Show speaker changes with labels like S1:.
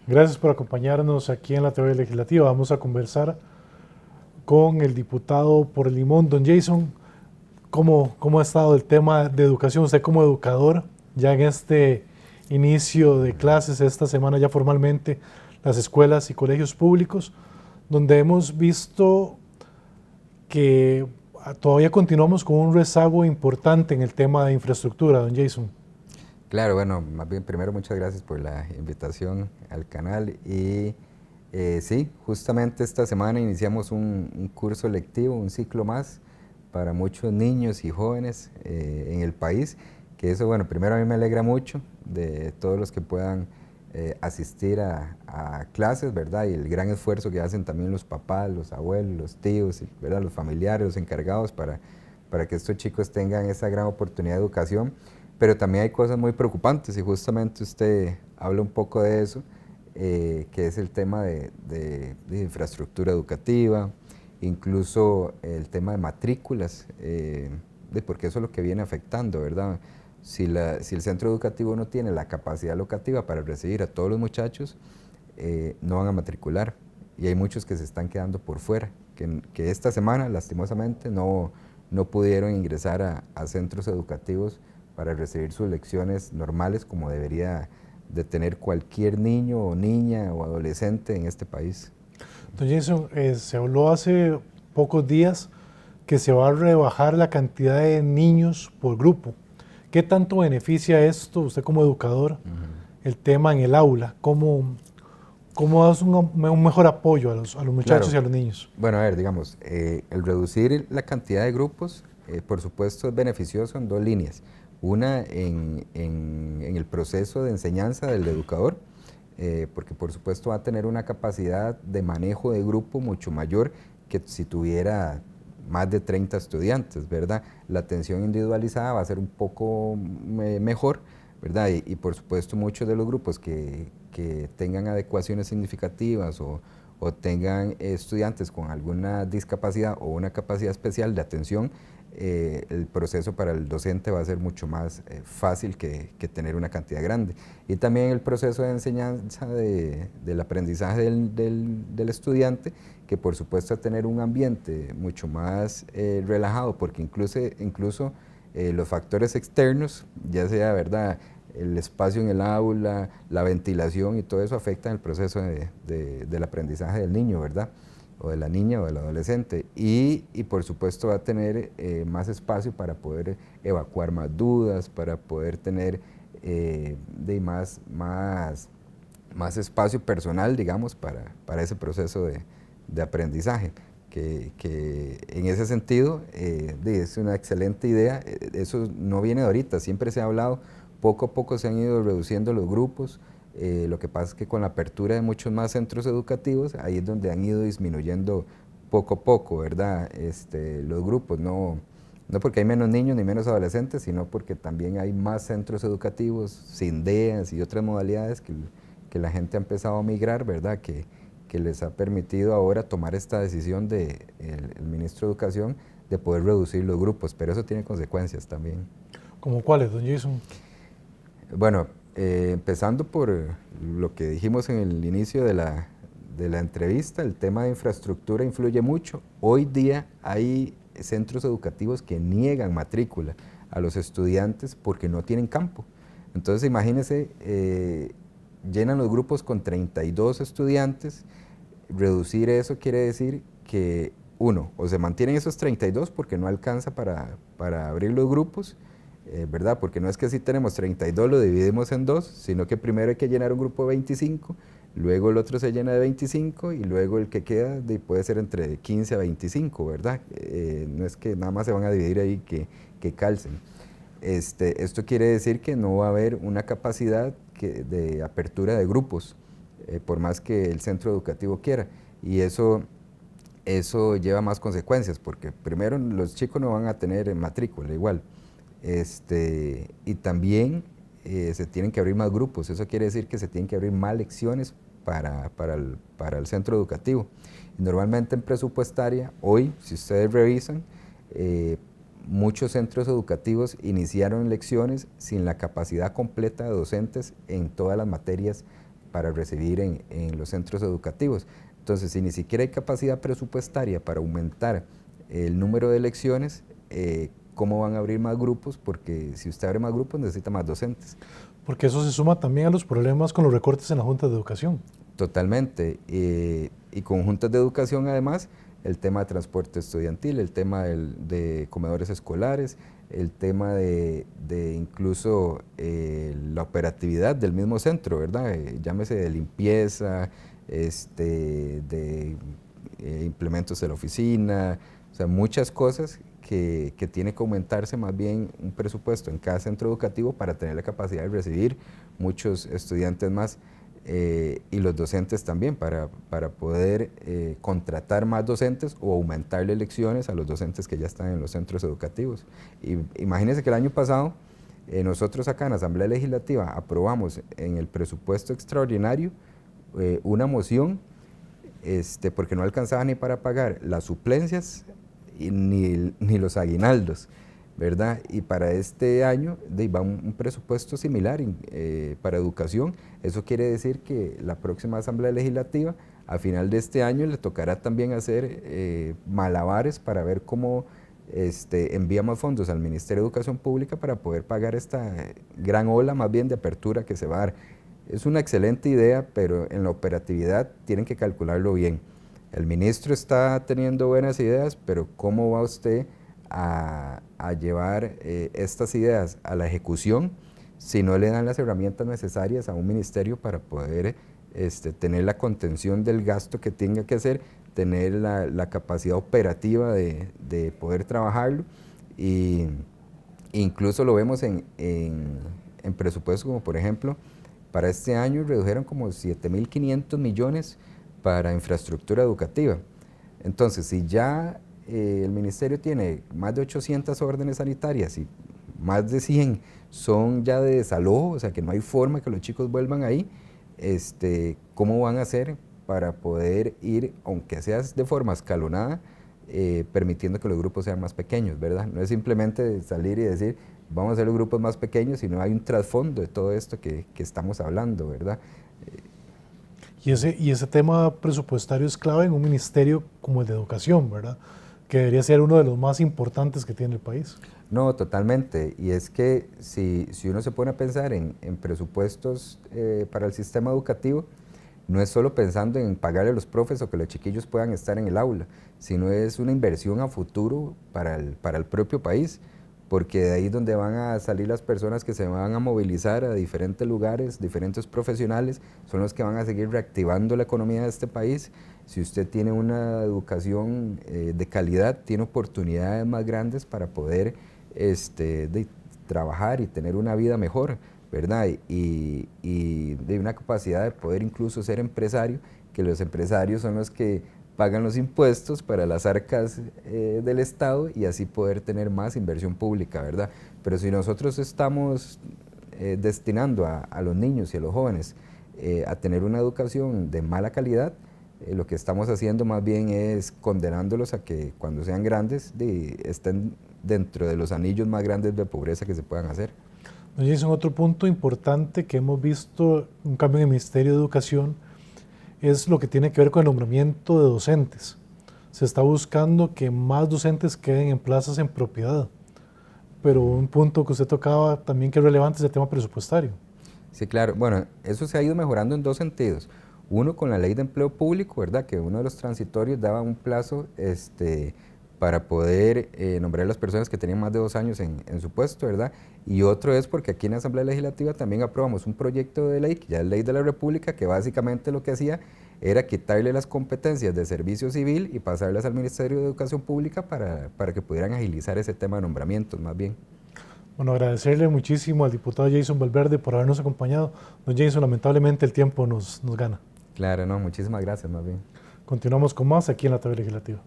S1: Gracias por acompañarnos aquí en la TV Legislativa. Vamos a conversar con el diputado por el Limón, don Jason. ¿Cómo ha estado el tema de educación? Usted como educador, ya en este inicio de clases, esta semana ya formalmente, las escuelas y colegios públicos, donde hemos visto que todavía continuamos con un rezago importante en el tema de infraestructura, don Jason.
S2: Claro, bueno, más bien primero muchas gracias por la invitación al canal y sí, justamente esta semana iniciamos un curso lectivo, un ciclo más para muchos niños y jóvenes en el país, que eso, bueno, primero a mí me alegra mucho de todos los que puedan asistir a clases, ¿verdad? Y el gran esfuerzo que hacen también los papás, los abuelos, los tíos, ¿verdad? Los familiares, los encargados para que estos chicos tengan esa gran oportunidad de educación. Pero también hay cosas muy preocupantes y justamente usted habla un poco de eso, que es el tema de infraestructura educativa, incluso el tema de matrículas, porque eso es lo que viene afectando, ¿verdad? Si el centro educativo no tiene la capacidad locativa para recibir a todos los muchachos, no van a matricular y hay muchos que se están quedando por fuera, que esta semana lastimosamente no pudieron ingresar a centros educativos para recibir sus lecciones normales como debería de tener cualquier niño o niña o adolescente en este país.
S1: Don Jason, se habló hace pocos días que se va a rebajar la cantidad de niños por grupo. ¿Qué tanto beneficia esto, usted como educador, el tema en el aula? ¿Cómo das un mejor apoyo a los muchachos
S2: Claro,
S1: y a los niños?
S2: bueno, a ver, digamos, el reducir la cantidad de grupos, por supuesto, es beneficioso en dos líneas. Una, en el proceso de enseñanza del educador, porque por supuesto va a tener una capacidad de manejo de grupo mucho mayor que si tuviera más de 30 estudiantes, ¿verdad? La atención individualizada va a ser un poco mejor, ¿verdad? Y por supuesto muchos de los grupos que tengan adecuaciones significativas o tengan estudiantes con alguna discapacidad o una capacidad especial de atención, el proceso para el docente va a ser mucho más fácil que tener una cantidad grande. Y también el proceso de enseñanza del aprendizaje del estudiante, que por supuesto a tener un ambiente mucho más relajado, porque incluso los factores externos, ya sea, ¿verdad?, el espacio en el aula, la ventilación y todo eso afecta el proceso del aprendizaje del niño, ¿verdad? O de la niña o del adolescente. Y por supuesto va a tener más espacio para poder evacuar más dudas, para poder tener más espacio personal, digamos, para ese proceso de aprendizaje. Que en ese sentido es una excelente idea. Eso no viene de ahorita, siempre se ha hablado. Poco a poco se han ido reduciendo los grupos, lo que pasa es que con la apertura de muchos más centros educativos, ahí es donde han ido disminuyendo poco a poco, ¿verdad? Los grupos, no porque hay menos niños ni menos adolescentes, sino porque también hay más centros educativos, SINDEAS y otras modalidades que la gente ha empezado a migrar, ¿verdad? Que les ha permitido ahora tomar esta decisión de el ministro de Educación de poder reducir los grupos, pero eso tiene consecuencias también.
S1: ¿Cómo cuáles, don Jason?
S2: Bueno, empezando por lo que dijimos en el inicio de la entrevista, el tema de infraestructura influye mucho. Hoy día hay centros educativos que niegan matrícula a los estudiantes porque no tienen campo. Entonces imagínense, llenan los grupos con 32 estudiantes, reducir eso quiere decir que uno, o se mantienen esos 32 porque no alcanza para abrir los grupos, ¿verdad? Porque no es que si tenemos 32 lo dividimos en dos, sino que primero hay que llenar un grupo de 25, luego el otro se llena de 25 y luego el que queda puede ser entre 15 a 25, ¿verdad? No es que nada más se van a dividir ahí que calcen. Esto quiere decir que no va a haber una capacidad de apertura de grupos, por más que el centro educativo quiera. Y eso lleva más consecuencias, porque primero los chicos no van a tener matrícula igual. Y también se tienen que abrir más grupos, eso quiere decir que se tienen que abrir más lecciones para el centro educativo. Y normalmente en presupuestaria, hoy, si ustedes revisan, muchos centros educativos iniciaron lecciones sin la capacidad completa de docentes en todas las materias para recibir en los centros educativos. Entonces, si ni siquiera hay capacidad presupuestaria para aumentar el número de lecciones, ¿cómo van a abrir más grupos? Porque si usted abre más grupos necesita más docentes.
S1: Porque eso se suma también a los problemas con los recortes en la Junta de Educación.
S2: Totalmente. Y con juntas de educación además, el tema de transporte estudiantil, el tema de comedores escolares, el tema de incluso la operatividad del mismo centro, ¿verdad? Llámese de limpieza, de implementos de la oficina, o sea, muchas cosas que tiene que aumentarse más bien un presupuesto en cada centro educativo para tener la capacidad de recibir muchos estudiantes más. Y los docentes también, para poder contratar más docentes o aumentarle lecciones a los docentes que ya están en los centros educativos. Y imagínense que el año pasado nosotros acá en la Asamblea Legislativa aprobamos en el presupuesto extraordinario una moción porque no alcanzaba ni para pagar las suplencias ni los aguinaldos, ¿verdad? Y para este año va un presupuesto similar para educación. Eso quiere decir que la próxima Asamblea Legislativa, a final de este año, le tocará también hacer malabares para ver cómo enviamos fondos al Ministerio de Educación Pública para poder pagar esta gran ola más bien de apertura que se va a dar. Es una excelente idea, pero en la operatividad tienen que calcularlo bien. El ministro está teniendo buenas ideas, pero ¿cómo va usted a llevar estas ideas a la ejecución si no le dan las herramientas necesarias a un ministerio para poder tener la contención del gasto que tenga que hacer, tener la capacidad operativa de poder trabajarlo? Y incluso lo vemos en presupuestos como por ejemplo, para este año redujeron como 7.500 millones para infraestructura educativa. Entonces, si ya el ministerio tiene más de 800 órdenes sanitarias y más de 100 son ya de desalojo, o sea que no hay forma que los chicos vuelvan ahí, ¿cómo van a hacer para poder ir, aunque sea de forma escalonada, permitiendo que los grupos sean más pequeños, ¿verdad? No es simplemente salir y decir, vamos a hacer los grupos más pequeños, sino hay un trasfondo de todo esto que estamos hablando, ¿verdad?
S1: Y ese tema presupuestario es clave en un ministerio como el de Educación, ¿verdad? Que debería ser uno de los más importantes que tiene el país.
S2: No, totalmente. Y es que si uno se pone a pensar en presupuestos para el sistema educativo, no es solo pensando en pagarle a los profes o que los chiquillos puedan estar en el aula, sino es una inversión a futuro para el propio país, porque de ahí es donde van a salir las personas que se van a movilizar a diferentes lugares, diferentes profesionales, son los que van a seguir reactivando la economía de este país. Si usted tiene una educación de calidad, tiene oportunidades más grandes para poder trabajar y tener una vida mejor, ¿verdad? Y de una capacidad de poder incluso ser empresario, que los empresarios son los que pagan los impuestos para las arcas del Estado y así poder tener más inversión pública, ¿verdad? Pero si nosotros estamos destinando a los niños y a los jóvenes a tener una educación de mala calidad, lo que estamos haciendo más bien es condenándolos a que cuando sean grandes estén dentro de los anillos más grandes de pobreza que se puedan hacer.
S1: Don Jason, otro punto importante que hemos visto, un cambio en el Ministerio de Educación, es lo que tiene que ver con el nombramiento de docentes. Se está buscando que más docentes queden en plazas en propiedad, pero un punto que usted tocaba también que es relevante es el tema presupuestario.
S2: Sí, claro. Bueno, eso se ha ido mejorando en dos sentidos. Uno, con la ley de empleo público, ¿verdad? Que uno de los transitorios daba un plazo para poder nombrar a las personas que tenían más de 2 años en su puesto, ¿verdad? Y otro es porque aquí en la Asamblea Legislativa también aprobamos un proyecto de ley, que ya es ley de la República, que básicamente lo que hacía era quitarle las competencias de servicio civil y pasarlas al Ministerio de Educación Pública para que pudieran agilizar ese tema de nombramientos más bien.
S1: Bueno, agradecerle muchísimo al diputado Jason Valverde por habernos acompañado. Don Jason, lamentablemente el tiempo nos gana.
S2: Claro, no, muchísimas gracias más bien.
S1: Continuamos con más aquí en la TV Legislativa.